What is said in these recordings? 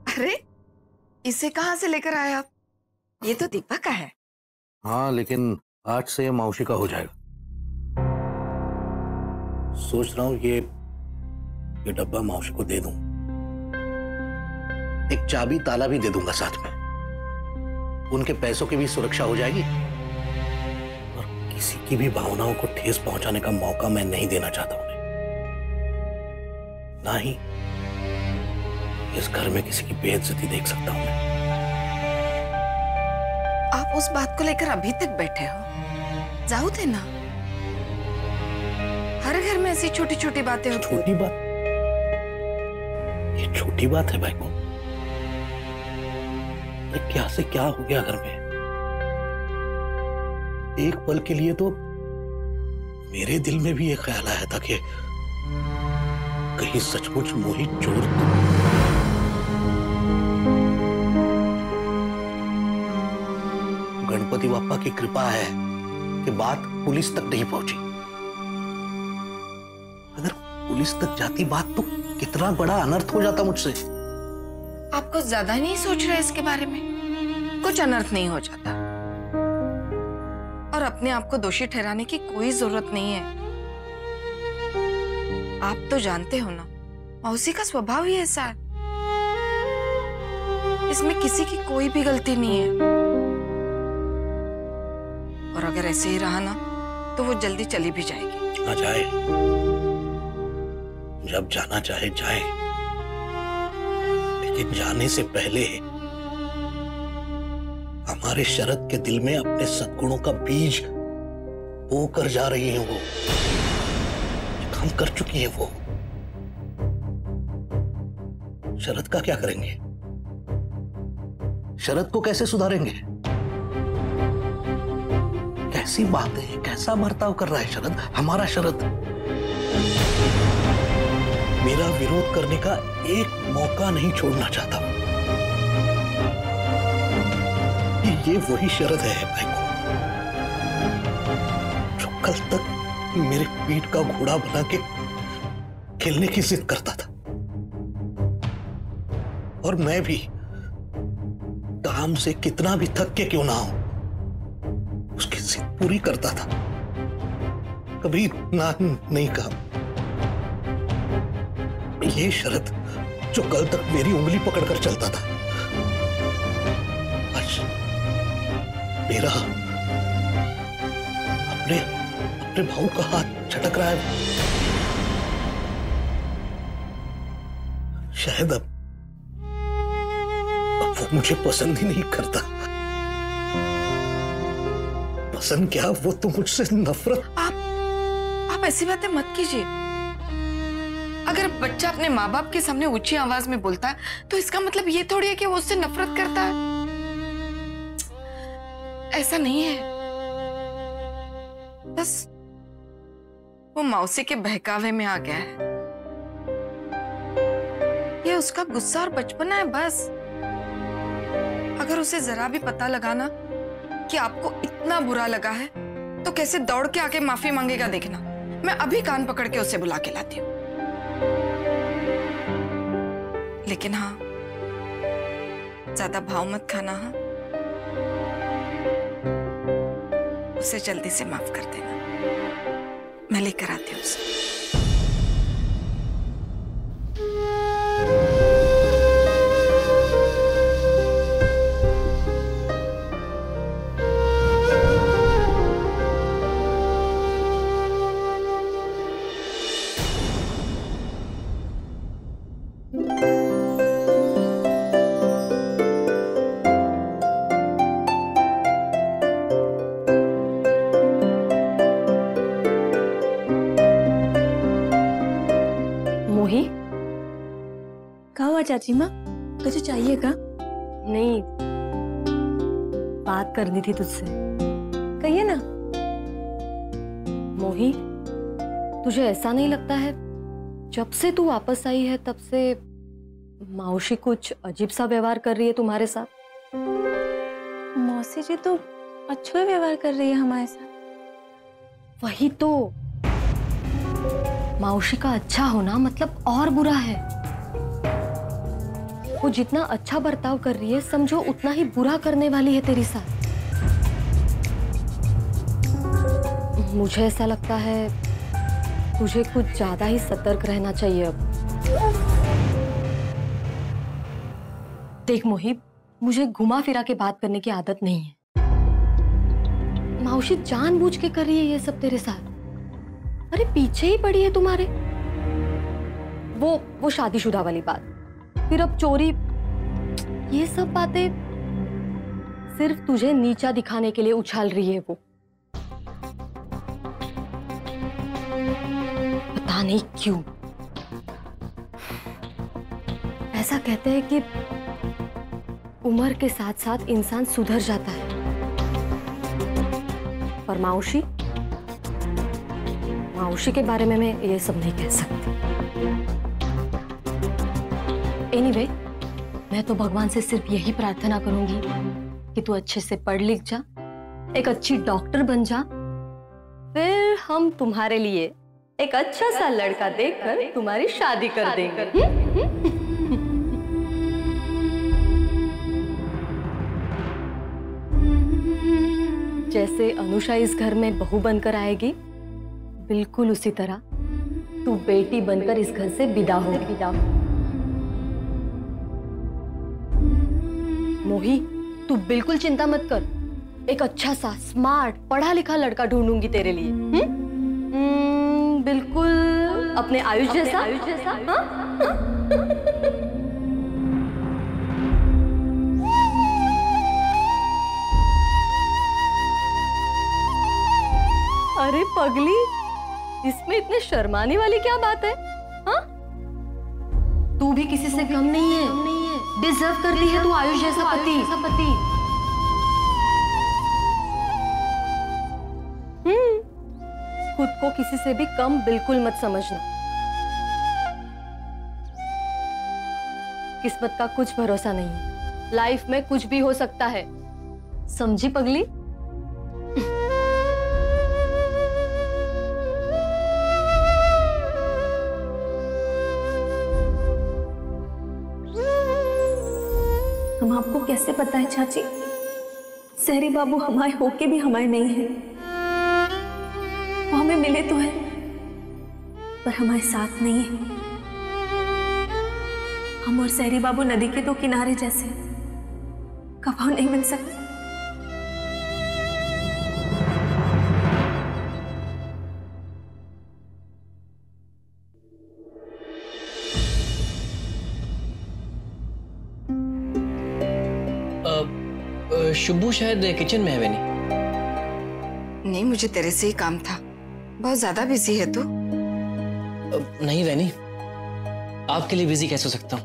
अरे इसे कहाँ से लेकर आए आप? ये तो दीपक का है। हाँ, लेकिन आज से ये मौसी का हो जाएगा। सोच रहा हूँ ये डब्बा मौसी को दे दूं, एक चाबी ताला भी दे दूंगा साथ में। उनके पैसों की भी सुरक्षा हो जाएगी और किसी की भी भावनाओं को ठेस पहुंचाने का मौका मैं नहीं देना चाहता उन्हें। ना ही इस घर में किसी की बेइज्जती देख सकता हूं मैं। आप उस बात को लेकर अभी तक बैठे हो? जाओ देना। हर घर में ऐसी छोटी छोटी बातें होती हैं। छोटी बात? ये छोटी बात है भाई को? क्या से क्या हो गया घर में? एक पल के लिए तो मेरे दिल में भी ये ख्याल आया था कि कहीं सचमुच मोहित चोर गणपति बाप्पा की कृपा है कि बात पुलिस तक नहीं पहुंची। अगर पुलिस तक जाती बात तो कितना बड़ा अनर्थ हो जाता मुझसे। आप कुछ ज्यादा नहीं सोच रहे इसके बारे में? कुछ अनर्थ नहीं हो जाता और अपने आप को दोषी ठहराने की कोई जरूरत नहीं है। आप तो जानते हो ना, मौसी का स्वभाव ही ऐसा है। इसमें किसी की कोई भी गलती नहीं है और अगर ऐसे ही रहा ना तो वो जल्दी चली भी जाएगी। ना जाए, जब जाना चाहे जाए, लेकिन जाने से पहले हमारे शरद के दिल में अपने सद्गुणों का बीज बो कर जा रही है। वो काम कर चुकी है। वो शरद का क्या करेंगे? शरद को कैसे सुधारेंगे? कैसी बात है, कैसा बर्ताव कर रहा है शरद, हमारा शरद। मेरा विरोध करने का एक मौका नहीं छोड़ना चाहता। ये वही शरद है भाई को, जो कल तक मेरे पीठ का घोड़ा बना के खेलने की जिद करता था। और मैं भी काम से कितना भी थक के क्यों ना हो, उसकी जिद पूरी करता था। कभी ना नहीं कहा। ये शरद जो कल तक मेरी उंगली पकड़कर चलता था, आज मेरा अपने भाऊ का हाथ झटक रहा है। शायद अब वो मुझे पसंद ही नहीं करता। पसंद क्या, वो तो मुझसे नफरत। आप ऐसी बातें मत कीजिए। अगर बच्चा अपने माँ बाप के सामने ऊंची आवाज में बोलता है तो इसका मतलब ये थोड़ी है कि वो उससे नफरत करता है। ऐसा नहीं है। बस वो मौसी के बहकावे में आ गया है। ये उसका गुस्सा और बचपना है बस। अगर उसे जरा भी पता लगा ना कि आपको इतना बुरा लगा है तो कैसे दौड़ के आके माफी मांगेगा देखना। मैं अभी कान पकड़ के उसे बुला के लाती हूँ। लेकिन हाँ, ज्यादा भाव मत खाना। हाँ, उसे जल्दी से माफ कर देना। मैं लेकर आती हूँ उसे। चाची माँ, कुछ चाहिए का? नहीं, बात करनी थी तुझसे। कहिए ना। मोही, तुझे ऐसा नहीं लगता है जब से तू वापस आई है तब से मौसी कुछ अजीब सा व्यवहार कर रही है तुम्हारे साथ? मौसी जी तो अच्छा व्यवहार कर रही है हमारे साथ। वही तो, मौसी का अच्छा होना मतलब और बुरा है। वो जितना अच्छा बर्ताव कर रही है समझो उतना ही बुरा करने वाली है तेरे साथ। मुझे ऐसा लगता है तुझे कुछ ज्यादा ही सतर्क रहना चाहिए अब। देख मोहित, मुझे घुमा फिरा के बात करने की आदत नहीं है। माउशी जानबूझ के कर रही है ये सब तेरे साथ। अरे पीछे ही पड़ी है तुम्हारे। वो शादीशुदा वाली बात, फिर अब चोरी, ये सब बातें सिर्फ तुझे नीचा दिखाने के लिए उछाल रही है वो। पता नहीं क्यों। ऐसा कहते हैं कि उम्र के साथ साथ इंसान सुधर जाता है, पर माउशी के बारे में मैं ये सब नहीं कह सकती। एनीवे, मैं तो भगवान से सिर्फ यही प्रार्थना करूंगी कि तू अच्छे से पढ़ लिख जा, एक अच्छी डॉक्टर बन जा, फिर हम तुम्हारे लिए एक अच्छा सा लड़का देखकर तुम्हारी शादी कर देंगे। जैसे अनुषा इस घर में बहू बनकर आएगी, बिल्कुल उसी तरह तू बेटी बनकर इस घर से विदा होगी। मोही, तू बिल्कुल चिंता मत कर, एक अच्छा सा स्मार्ट पढ़ा लिखा लड़का ढूंढूंगी तेरे लिए। बिल्कुल अपने आयुष जैसा। अरे पगली, इसमें इतने शर्माने वाली क्या बात है? हाँ? तू भी किसी से कम नहीं है। डिजर्व करती है तू आयुष जैसा पति। खुद को किसी से भी कम बिल्कुल मत समझना। किस्मत का कुछ भरोसा नहीं है, लाइफ में कुछ भी हो सकता है, समझी पगली? हम आपको कैसे पता है चाची, सहरी बाबू हमारे होके भी हमारे नहीं है। वो हमें मिले तो है पर हमारे साथ नहीं है। हम और सहरी बाबू नदी के दो किनारे जैसे, कभी नहीं मिल सकते। शुभू शायद किचन में है वेनी। नहीं, मुझे तेरे से ही काम था। बहुत ज्यादा बिजी है तू? नहीं वेनी, आपके लिए बिजी कैसे हो सकता हूँ?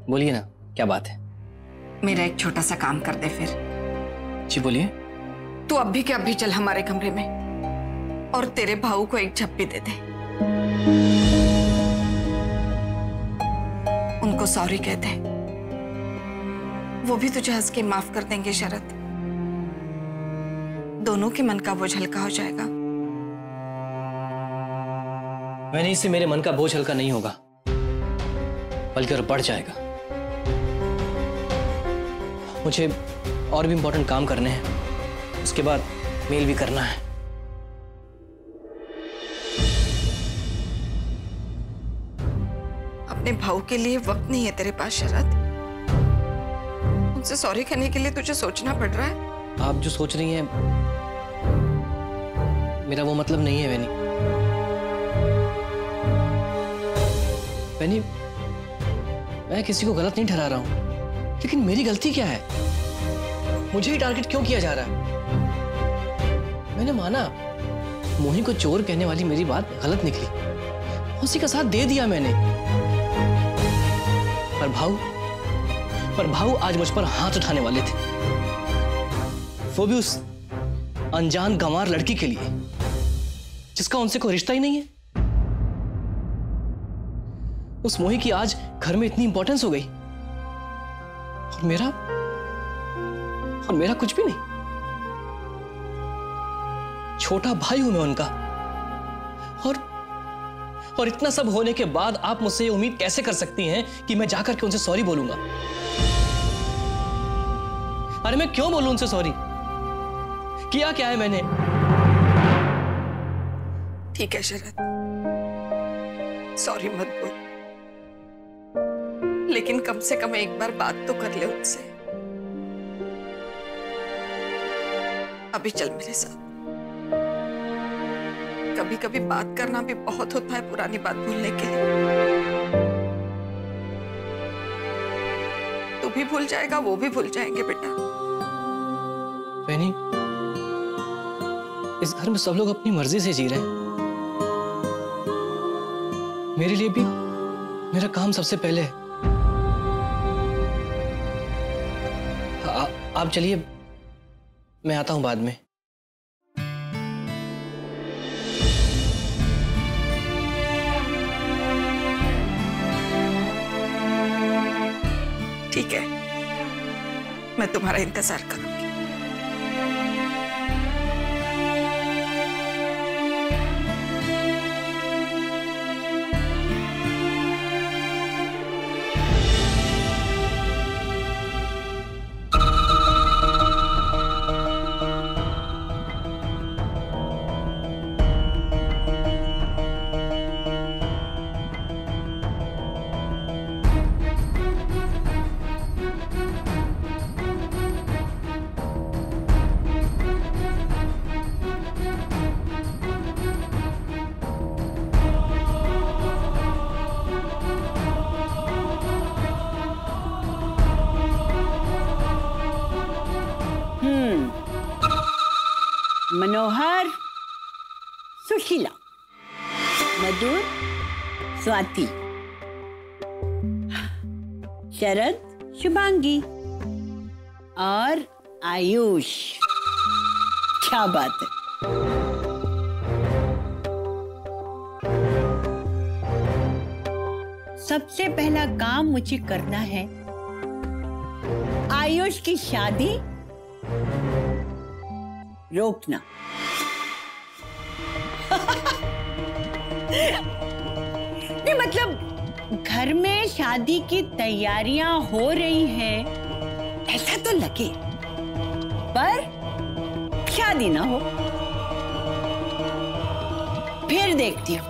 बोलिए ना, क्या बात है? मेरा एक छोटा सा काम कर दे फिर। जी बोलिए। तू अभी के अभी चल हमारे कमरे में और तेरे भाऊ को एक झप्पी दे दे। उनको सॉरी कह दे, वो भी तुझे हंस के माफ कर देंगे शरद। दोनों के मन का बोझ हल्का हो जाएगा। मैंने इससे मेरे मन का बोझ हल्का नहीं होगा, बल्कि और बढ़ जाएगा। मुझे और भी इंपॉर्टेंट काम करने हैं, उसके बाद मेल भी करना है। अपने भाऊ के लिए वक्त नहीं है तेरे पास शरद। उनसे सॉरी कहने के लिए तुझे सोचना पड़ रहा है। आप जो सोच रही हैं, मेरा वो मतलब नहीं है वेनी। वेनी, मैं किसी को गलत नहीं ठहरा रहा हूं, लेकिन मेरी गलती क्या है? मुझे ही टारगेट क्यों किया जा रहा है? मैंने माना मोही को चोर कहने वाली मेरी बात गलत निकली, उसी का साथ दे दिया मैंने। पर भाऊ आज मुझ पर हाथ उठाने वाले थे, वो भी उस अनजान गंवार लड़की के लिए जिसका उनसे कोई रिश्ता ही नहीं है। उस मोही की आज घर में इतनी इंपॉर्टेंस हो गई और मेरा कुछ भी नहीं। छोटा भाई हूं मैं उनका, और इतना सब होने के बाद आप मुझसे ये उम्मीद कैसे कर सकती हैं कि मैं जाकर के उनसे सॉरी बोलूंगा? अरे मैं क्यों बोलूं उनसे सॉरी? किया क्या है मैंने? ठीक है शरद, सॉरी मत बोल, लेकिन कम से कम एक बार बात तो कर ले उनसे। अभी चल मेरे साथ। कभी कभी बात करना भी बहुत होता है पुरानी बात भूलने के लिए। तू भी भूल जाएगा, वो भी भूल जाएंगे बेटा। बहनी, इस घर में सब लोग अपनी मर्जी से जी रहे हैं। मेरे लिए भी मेरा काम सबसे पहले है। आप चलिए, मैं आता हूं बाद में। ठीक है, मैं तुम्हारा इंतजार करूंगी। मनोहर, सुशीला, मधुर, स्वाति, शरद, शुभांगी और आयुष। क्या बात है। सबसे पहला काम मुझे करना है आयुष की शादी रोकना। नहीं मतलब घर में शादी की तैयारियां हो रही हैं ऐसा तो लगे, पर शादी ना हो। फिर देखती हूँ।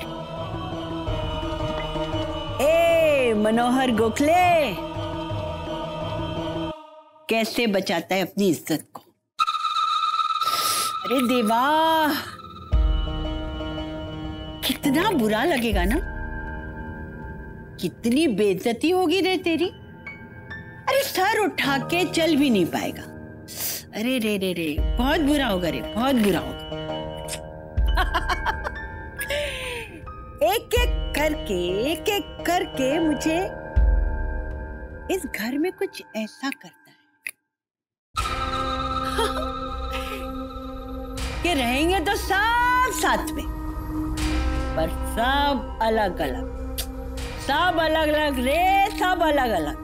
ए मनोहर गोखले कैसे बचाता है अपनी इज्जत को। अरे देवा, कितना बुरा लगेगा ना, कितनी बेइज्जती होगी रे तेरी। अरे सर उठा के चल भी नहीं पाएगा। अरे रे रे रे, बहुत बुरा होगा रे, बहुत बुरा होगा। एक एक करके मुझे इस घर में कुछ ऐसा करना है कि रहेंगे तो सब साथ में, पर सब अलग अलग, सब अलग अलग रे, सब अलग अलग।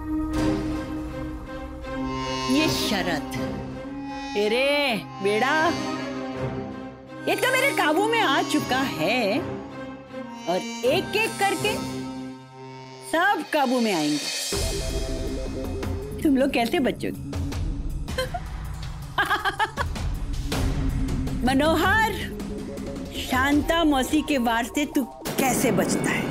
ये शरत तेरे बेड़ा, ये तो मेरे काबू में आ चुका है और एक एक करके सब काबू में आएंगे। तुम लोग कैसे बचोगे? मनोहर, शांता मौसी के वार से तू कैसे बचता है?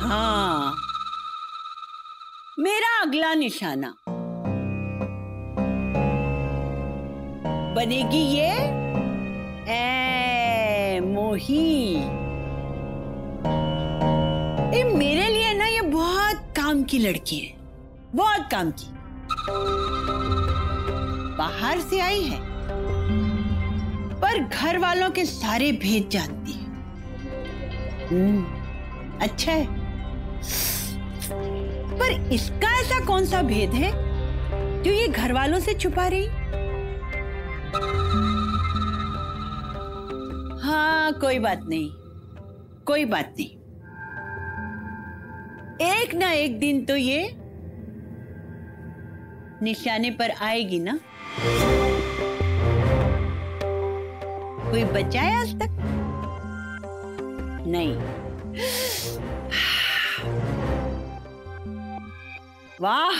हाँ, मेरा अगला निशाना बनेगी ये मोही। ये मेरे लिए ना ये बहुत काम की लड़की है, बहुत काम की। बाहर से आई है पर घर वालों के सारे भेद जानती है। अच्छा है, पर इसका ऐसा कौन सा भेद है जो ये घर वालों से छुपा रही? हाँ, कोई बात नहीं, कोई बात नहीं। एक ना एक दिन तो ये निशाने पर आएगी ना? कोई बचा है आज तक? नहीं। वाह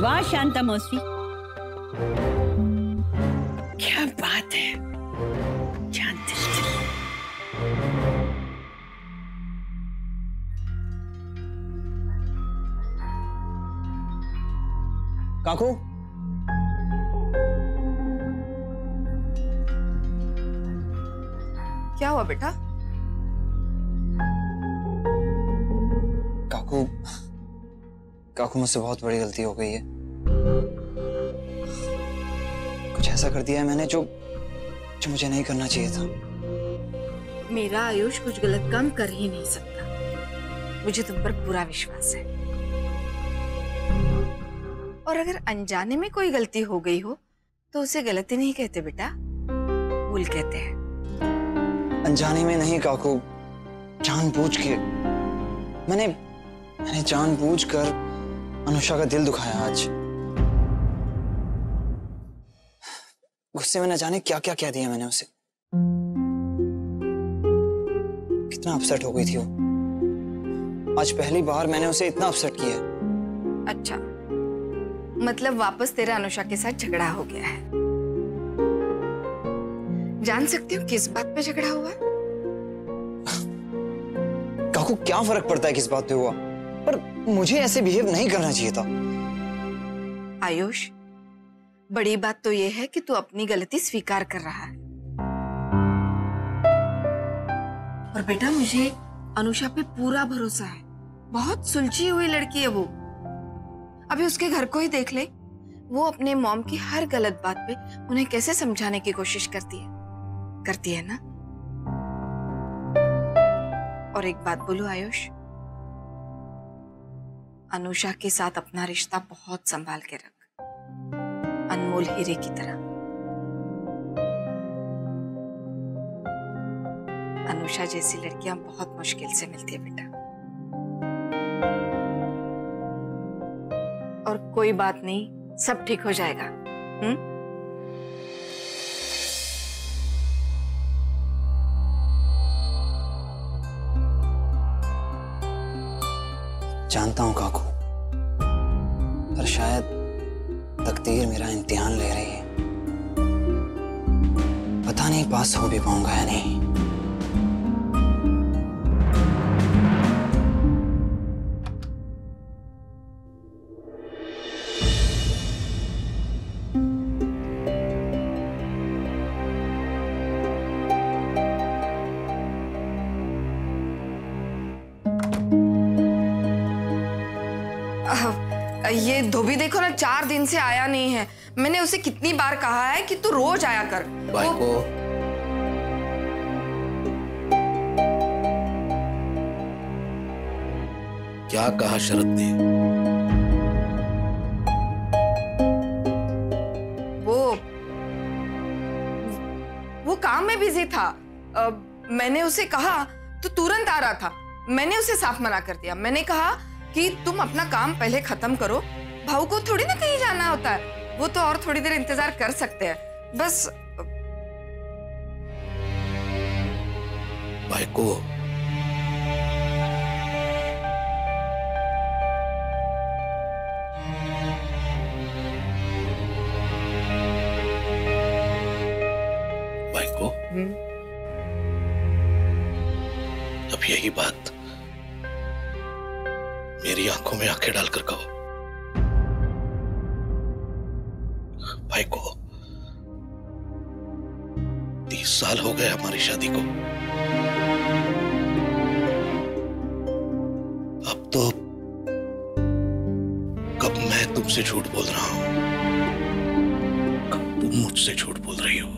वाह शांता मौसी, क्या बात है। शांति काकू, क्या हुआ बेटा? काकू, काकू मुझसे बहुत बड़ी गलती हो गई है। कुछ ऐसा कर दिया है मैंने जो मुझे नहीं करना चाहिए था। मेरा आयुष कुछ गलत काम कर ही नहीं सकता, मुझे तुम पर पूरा विश्वास है। और अगर अनजाने में कोई गलती हो गई हो तो उसे गलती नहीं कहते बेटा, भूल कहते हैं। अनजाने में नहीं काकू, जानबूझ के। मैंने जानबूझकर अनुषा का दिल दुखाया आज। गुस्से में न जाने क्या क्या कह दिया मैंने उसे। कितना अपसेट हो गई थी वो। आज पहली बार मैंने उसे इतना अपसेट किया। अच्छा, मतलब वापस तेरा अनुषा के साथ झगड़ा हो गया है। जान सकती हूँ किस बात पे झगड़ा हुआ? काकू, क्या फर्क पड़ता है किस बात पे हुआ, पर मुझे ऐसे बिहेव नहीं करना चाहिए था। आयुष, बड़ी बात तो यह है कि तू अपनी गलती स्वीकार कर रहा है। और बेटा, मुझे अनुषा पे पूरा भरोसा है। बहुत सुलझी हुई लड़की है वो। अभी उसके घर को ही देख ले, वो अपने मॉम की हर गलत बात पे उन्हें कैसे समझाने की कोशिश करती है ना। और एक बात बोलूं आयुष, अनुषा के साथ अपना रिश्ता बहुत संभाल के रख, अनमोल हीरे की तरह। अनुषा जैसी लड़कियां बहुत मुश्किल से मिलती है बेटा। और कोई बात नहीं, सब ठीक हो जाएगा। जानता हूं काकू, पर शायद तकदीर मेरा इम्तिहान ले रही है। पता नहीं पास हो भी पाऊंगा या नहीं। ये धोबी देखो ना, 4 दिन से आया नहीं है। मैंने उसे कितनी बार कहा है कि तू रोज आया कर। भाई को क्या कहा शरद ने? वो काम में बिजी था। मैंने उसे कहा तो तुरंत आ रहा था। मैंने उसे साफ मना कर दिया। मैंने कहा कि तुम अपना काम पहले खत्म करो, भाऊ को थोड़ी ना कहीं जाना होता है, वो तो और थोड़ी देर इंतजार कर सकते हैं बस। भाई को अब यही बात मेरी आंखों में आंखें डालकर कहो। भाई को 30 साल हो गए हमारी शादी को। अब तो कब मैं तुमसे झूठ बोल रहा हूं, कब तुम मुझसे झूठ बोल रही हो,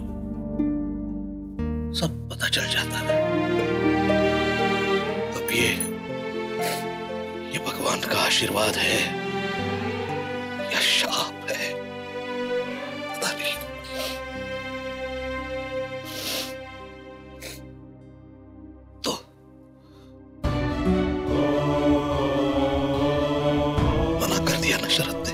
सब पता चल जाता है। अब ये भगवान का आशीर्वाद है या शाप है, पता नहीं। तो मना कर दिया ना शरद ने,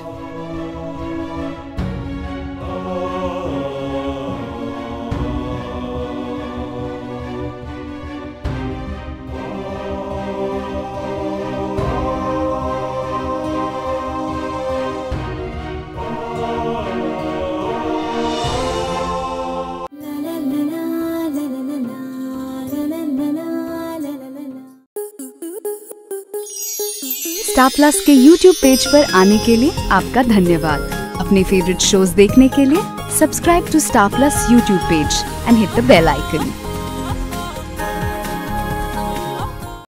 स्टार प्लस के YouTube पेज पर आने के लिए आपका धन्यवाद। अपने फेवरेट शोज देखने के लिए subscribe to Star Plus YouTube page and hit the bell icon.